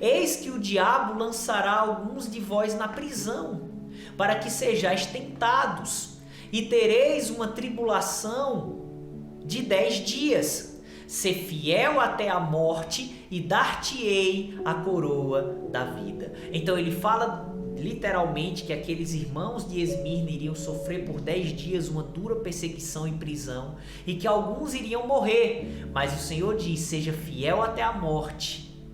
Eis que o diabo lançará alguns de vós na prisão, para que sejais tentados, e tereis uma tribulação de 10 dias. Ser fiel até a morte, e dar-te-ei a coroa da vida. Então ele fala literalmente que aqueles irmãos de Esmirna iriam sofrer por 10 dias uma dura perseguição e prisão, e que alguns iriam morrer, mas o Senhor diz: seja fiel até a morte,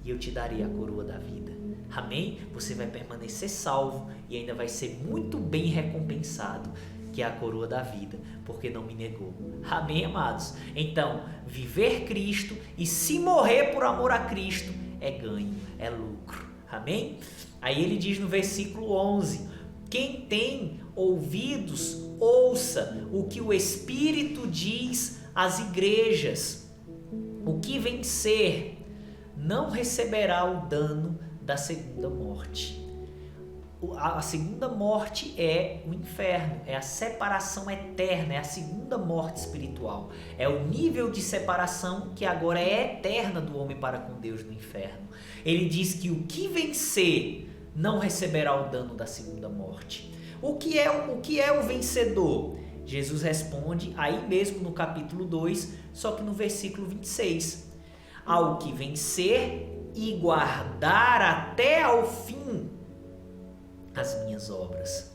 e eu te darei a coroa da vida. Amém? Você vai permanecer salvo e ainda vai ser muito bem recompensado, que é a coroa da vida, porque não me negou. Amém, amados? Então, viver Cristo e se morrer por amor a Cristo é ganho, é lucro. Amém? Aí ele diz no versículo 11: quem tem ouvidos, ouça o que o Espírito diz às igrejas. O que vencer não receberá o dano da segunda morte. A segunda morte é o inferno, é a separação eterna, é a segunda morte espiritual. É o nível de separação que agora é eterna do homem para com Deus no inferno. Ele diz que o que vencer não receberá o dano da segunda morte. O que é o vencedor? Jesus responde aí mesmo no capítulo 2, só que no versículo 26. Ao que vencer e guardar até ao fim as minhas obras,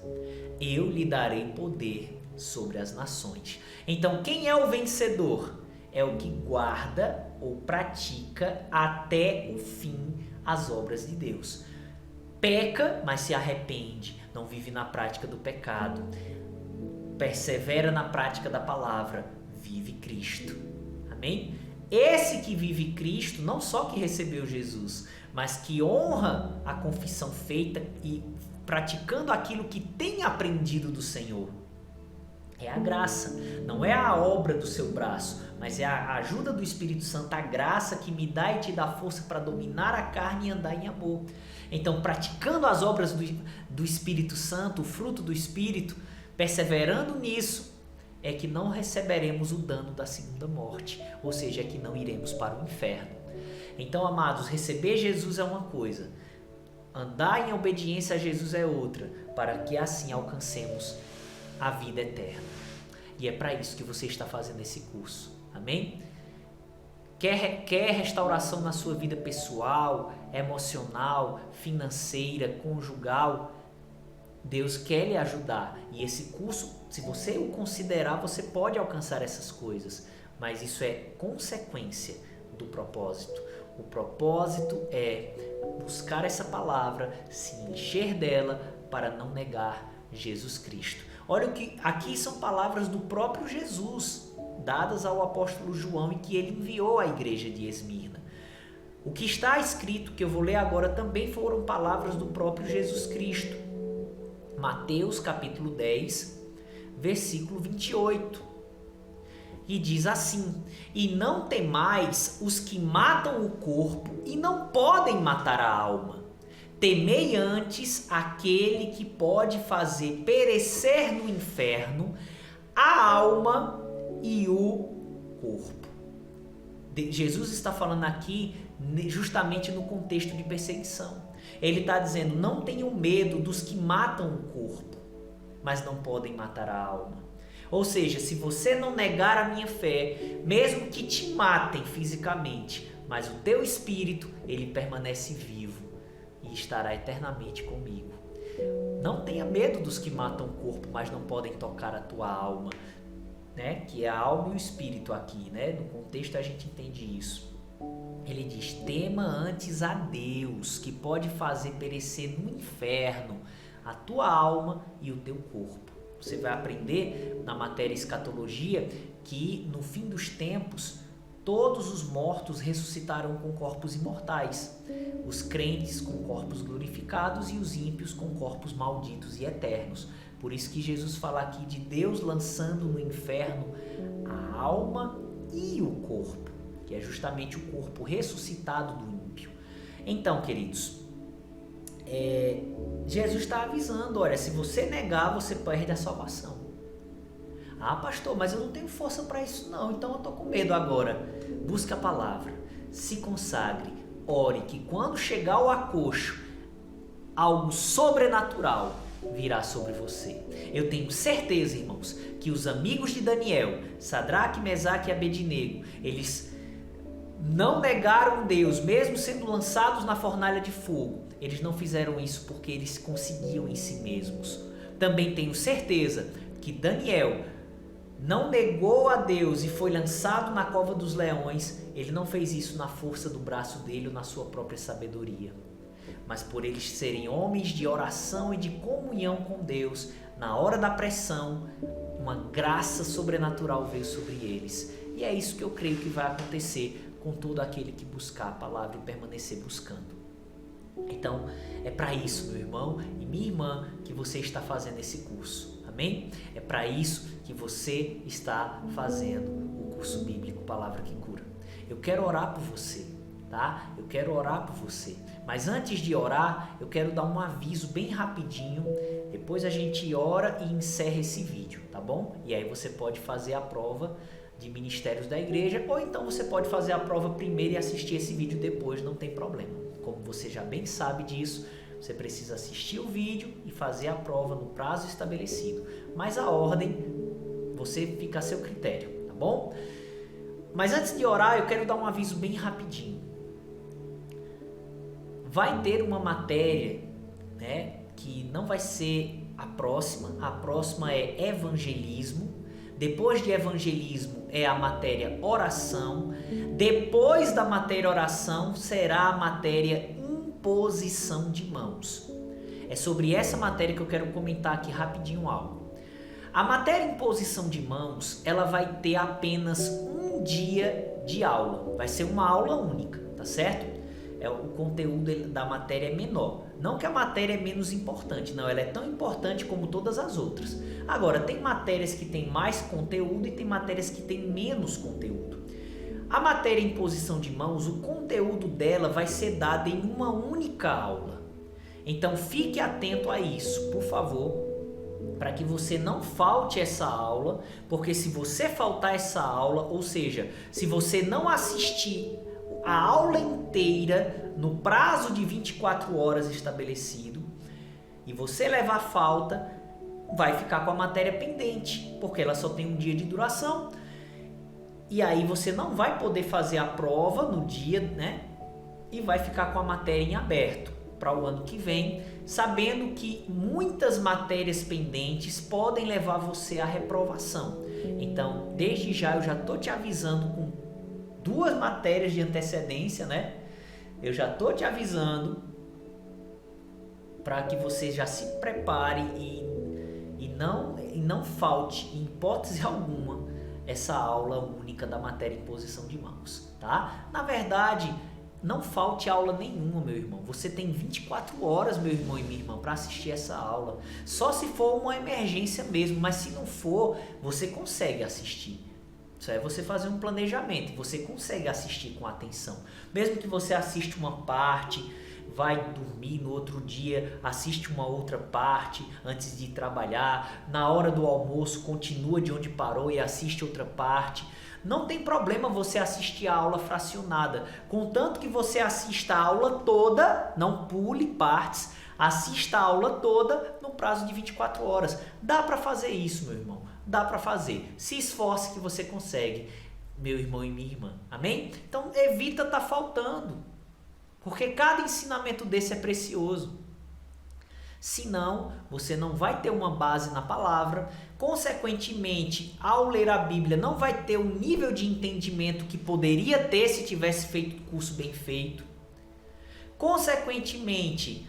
eu lhe darei poder sobre as nações. Então, quem é o vencedor? É o que guarda ou pratica até o fim as obras de Deus. Peca, mas se arrepende, não vive na prática do pecado, persevera na prática da palavra, vive Cristo. Amém? Esse que vive Cristo, não só que recebeu Jesus, mas que honra a confissão feita e praticando aquilo que tem aprendido do Senhor. É a graça, não é a obra do seu braço, mas é a ajuda do Espírito Santo, a graça que me dá e te dá força para dominar a carne e andar em amor. Então, praticando as obras do Espírito Santo, o fruto do Espírito, perseverando nisso, é que não receberemos o dano da segunda morte, ou seja, é que não iremos para o inferno. Então, amados, receber Jesus é uma coisa, andar em obediência a Jesus é outra, para que assim alcancemos a vida eterna. E é para isso que você está fazendo esse curso. Amém? Quer restauração na sua vida pessoal, emocional, financeira, conjugal? Deus quer lhe ajudar. E esse curso, se você o considerar, você pode alcançar essas coisas. Mas isso é consequência do propósito. O propósito é buscar essa palavra, se encher dela para não negar Jesus Cristo. Olha o que aqui são palavras do próprio Jesus, dadas ao apóstolo João e que ele enviou à igreja de Esmirna. O que está escrito, que eu vou ler agora, também foram palavras do próprio Jesus Cristo. Mateus capítulo 10, versículo 28. E diz assim: e não temais os que matam o corpo e não podem matar a alma. Temei antes aquele que pode fazer perecer no inferno a alma e o corpo. Jesus está falando aqui justamente no contexto de perseguição. Ele está dizendo: não tenham medo dos que matam o corpo, mas não podem matar a alma. Ou seja, se você não negar a minha fé, mesmo que te matem fisicamente, mas o teu espírito, ele permanece vivo e estará eternamente comigo. Não tenha medo dos que matam o corpo, mas não podem tocar a tua alma, né? Que é a alma e o espírito aqui, né? No contexto a gente entende isso. Ele diz: tema antes a Deus, que pode fazer perecer no inferno a tua alma e o teu corpo. Você vai aprender na matéria escatologia que no fim dos tempos todos os mortos ressuscitarão com corpos imortais, os crentes com corpos glorificados e os ímpios com corpos malditos e eternos. Por isso que Jesus fala aqui de Deus lançando no inferno a alma e o corpo, que é justamente o corpo ressuscitado do ímpio. Então, queridos, Jesus está avisando: olha, se você negar, você perde a salvação. Ah, pastor, mas eu não tenho força para isso não, então eu estou com medo agora. Busque a palavra, se consagre, ore, que quando chegar o acocho, algo sobrenatural virá sobre você. Eu tenho certeza, irmãos, que os amigos de Daniel, Sadraque, Mesaque e Abednego, eles não negaram Deus, mesmo sendo lançados na fornalha de fogo. Eles não fizeram isso porque eles conseguiam em si mesmos. Também tenho certeza que Daniel não negou a Deus e foi lançado na cova dos leões. Ele não fez isso na força do braço dele ou na sua própria sabedoria, mas por eles serem homens de oração e de comunhão com Deus. Na hora da pressão, uma graça sobrenatural veio sobre eles. E é isso que eu creio que vai acontecer com todo aquele que buscar a palavra e permanecer buscando. Então, é para isso, meu irmão e minha irmã, que você está fazendo esse curso. Amém? É para isso que você está fazendo o curso bíblico Palavra que Cura. Eu quero orar por você, tá? Eu quero orar por você. Mas antes de orar, eu quero dar um aviso bem rapidinho. Depois a gente ora e encerra esse vídeo, tá bom? E aí você pode fazer a prova de ministérios da igreja, ou então você pode fazer a prova primeiro e assistir esse vídeo depois, não tem problema. Como você já bem sabe disso, você precisa assistir o vídeo e fazer a prova no prazo estabelecido. Mas a ordem, você fica a seu critério, tá bom? Mas antes de orar, eu quero dar um aviso bem rapidinho. Vai ter uma matéria, né, que não vai ser a próxima é evangelismo. Depois de evangelismo é a matéria oração. Depois da matéria oração será a matéria imposição de mãos. É sobre essa matéria que eu quero comentar aqui rapidinho algo. A matéria imposição de mãos, ela vai ter apenas um dia de aula. Vai ser uma aula única, tá certo? O conteúdo da matéria é menor. Não que a matéria é menos importante, não, ela é tão importante como todas as outras. Agora, tem matérias que têm mais conteúdo e tem matérias que têm menos conteúdo. A matéria imposição de mãos, o conteúdo dela vai ser dado em uma única aula. Então, fique atento a isso, por favor, para que você não falte essa aula, porque se você faltar essa aula, ou seja, se você não assistir a aula inteira no prazo de 24 horas estabelecido e você levar falta, vai ficar com a matéria pendente, porque ela só tem um dia de duração. E aí você não vai poder fazer a prova no dia, né? E vai ficar com a matéria em aberto para o ano que vem, sabendo que muitas matérias pendentes podem levar você à reprovação. Então, desde já eu já estou te avisando com 2 matérias de antecedência, né? eu já estou te avisando para que você já se prepare e não falte, em hipótese alguma, essa aula única da matéria imposição de mãos, tá? Na verdade, não falte aula nenhuma, meu irmão. Você tem 24 horas, meu irmão e minha irmã, para assistir essa aula. Só se for uma emergência mesmo, mas se não for, você consegue assistir. Isso é você fazer um planejamento, você consegue assistir com atenção. Mesmo que você assista uma parte, vai dormir no outro dia, assiste uma outra parte antes de ir trabalhar, na hora do almoço continua de onde parou e assiste outra parte. Não tem problema você assistir a aula fracionada, contanto que você assista a aula toda, não pule partes, assista a aula toda no prazo de 24 horas. Dá para fazer isso, meu irmão, dá para fazer. Se esforce que você consegue, meu irmão e minha irmã, amém? Então evita estar faltando, porque cada ensinamento desse é precioso. Senão, você não vai ter uma base na palavra, consequentemente, ao ler a Bíblia, não vai ter o nível de entendimento que poderia ter se tivesse feito o curso bem feito. Consequentemente,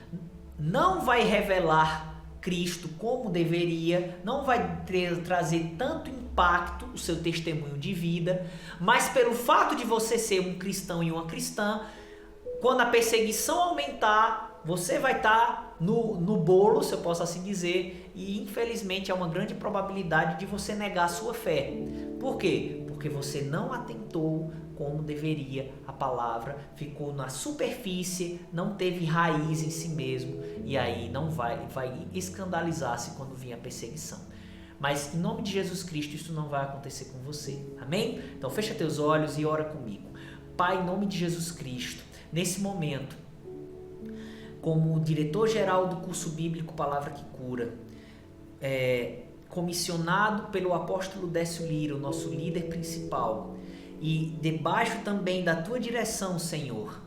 não vai revelar Cristo como deveria, não vai trazer tanto impacto o seu testemunho de vida, mas pelo fato de você ser um cristão e uma cristã, quando a perseguição aumentar, você vai estar no bolo, se eu posso assim dizer, e infelizmente há uma grande probabilidade de você negar a sua fé. Por quê? Porque você não atentou como deveria a palavra, ficou na superfície, não teve raiz em si mesmo, e aí não vai escandalizar-se quando vir a perseguição. Mas em nome de Jesus Cristo isso não vai acontecer com você, amém? Então fecha teus olhos e ora comigo. Pai, em nome de Jesus Cristo, nesse momento, como diretor-geral do curso bíblico Palavra que Cura, comissionado pelo apóstolo Décio Lira, o nosso líder principal, e debaixo também da tua direção, Senhor,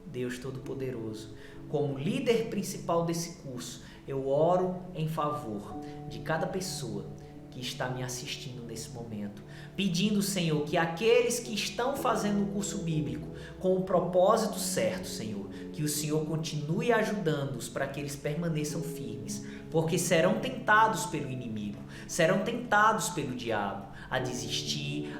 Deus Todo-Poderoso, como líder principal desse curso, eu oro em favor de cada pessoa que está me assistindo nesse momento, pedindo, Senhor, que aqueles que estão fazendo o curso bíblico com o propósito certo, Senhor, que o Senhor continue ajudando-os para que eles permaneçam firmes, porque serão tentados pelo inimigo, serão tentados pelo diabo a desistir,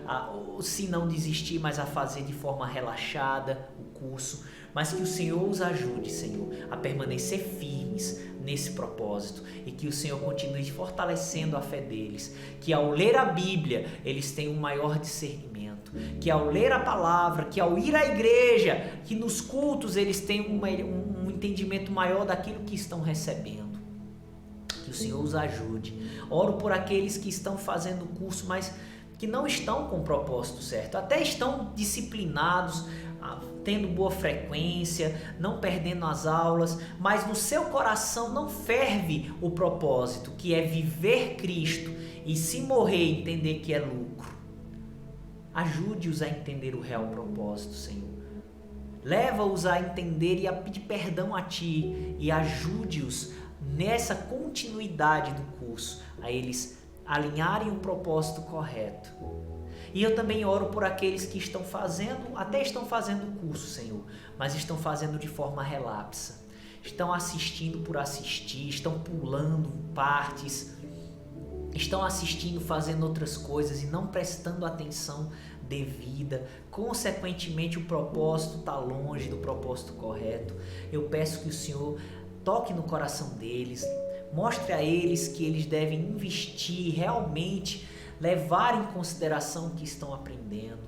se não desistir, mas a fazer de forma relaxada o curso, mas que o Senhor os ajude, Senhor, a permanecer firmes nesse propósito e que o Senhor continue fortalecendo a fé deles, que ao ler a Bíblia eles tenham um maior discernimento, que ao ler a palavra, que ao ir à igreja, que nos cultos eles tenham um entendimento maior daquilo que estão recebendo. Que o Senhor os ajude. Oro por aqueles que estão fazendo o curso, mas que não estão com o propósito certo, até estão disciplinados, tendo boa frequência, não perdendo as aulas, mas no seu coração não ferve o propósito, que é viver Cristo e se morrer entender que é lucro. Ajude-os a entender o real propósito, Senhor. Leva-os a entender e a pedir perdão a Ti e ajude-os nessa continuidade do curso, a eles alinharem o propósito correto. E eu também oro por aqueles que estão fazendo o curso, Senhor, mas estão fazendo de forma relapsa. Estão assistindo por assistir, estão pulando partes, estão assistindo, fazendo outras coisas e não prestando atenção devida. Consequentemente, o propósito está longe do propósito correto. Eu peço que o Senhor toque no coração deles, mostre a eles que eles devem investir realmente, levar em consideração o que estão aprendendo.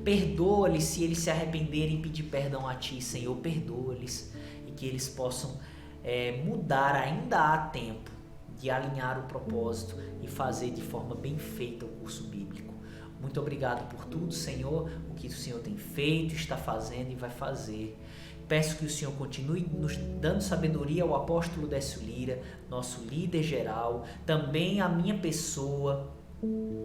Perdoa-lhes se eles se arrependerem e pedir perdão a Ti, Senhor, perdoa-lhes e que eles possam mudar, ainda há tempo de alinhar o propósito e fazer de forma bem feita o curso bíblico. Muito obrigado por tudo, Senhor, o que o Senhor tem feito, está fazendo e vai fazer. Peço que o Senhor continue nos dando sabedoria ao apóstolo Décio Lira, nosso líder geral, também a minha pessoa,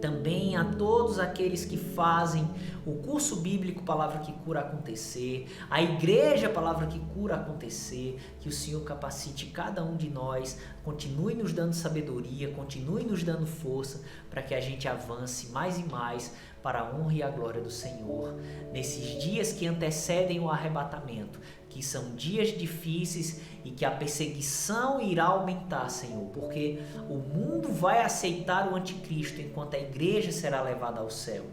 também a todos aqueles que fazem o curso bíblico Palavra que Cura acontecer, a igreja Palavra que Cura acontecer, que o Senhor capacite cada um de nós, continue nos dando sabedoria, continue nos dando força para que a gente avance mais e mais para a honra e a glória do Senhor. Nesses dias que antecedem o arrebatamento, que são dias difíceis e que a perseguição irá aumentar, Senhor, porque o mundo vai aceitar o anticristo enquanto a igreja será levada ao céu.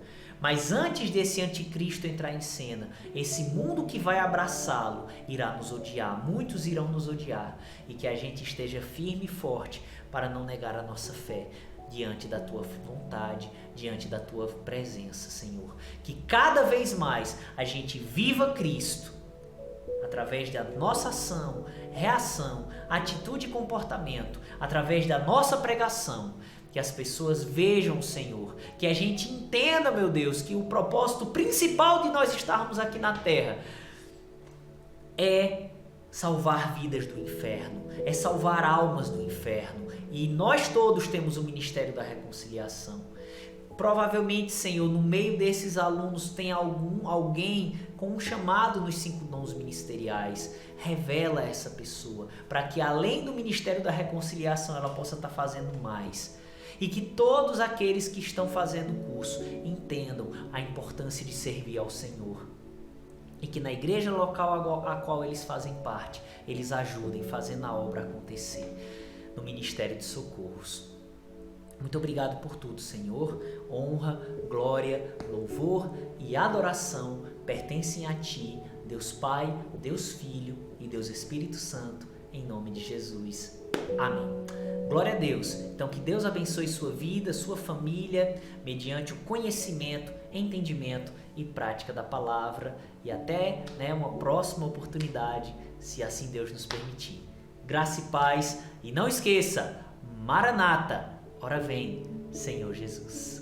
Mas antes desse anticristo entrar em cena, esse mundo que vai abraçá-lo irá nos odiar, muitos irão nos odiar, e que a gente esteja firme e forte para não negar a nossa fé diante da tua vontade, diante da tua presença, Senhor. Que cada vez mais a gente viva Cristo através da nossa ação, reação, atitude e comportamento, através da nossa pregação. Que as pessoas vejam, Senhor, que a gente entenda, meu Deus, que o propósito principal de nós estarmos aqui na terra é salvar vidas do inferno, é salvar almas do inferno. E nós todos temos o ministério da reconciliação. Provavelmente, Senhor, no meio desses alunos tem alguém com um chamado nos 5 dons ministeriais. Revela essa pessoa, para que além do ministério da reconciliação ela possa estar fazendo mais. E que todos aqueles que estão fazendo o curso entendam a importância de servir ao Senhor. E que na igreja local a qual eles fazem parte, eles ajudem fazendo a obra acontecer no Ministério de Socorros. Muito obrigado por tudo, Senhor. Honra, glória, louvor e adoração pertencem a Ti, Deus Pai, Deus Filho e Deus Espírito Santo, em nome de Jesus. Amém. Glória a Deus. Então que Deus abençoe sua vida, sua família, mediante o conhecimento, entendimento e prática da palavra. E até uma próxima oportunidade, se assim Deus nos permitir. Graça e paz. E não esqueça, Maranata, ora vem, Senhor Jesus.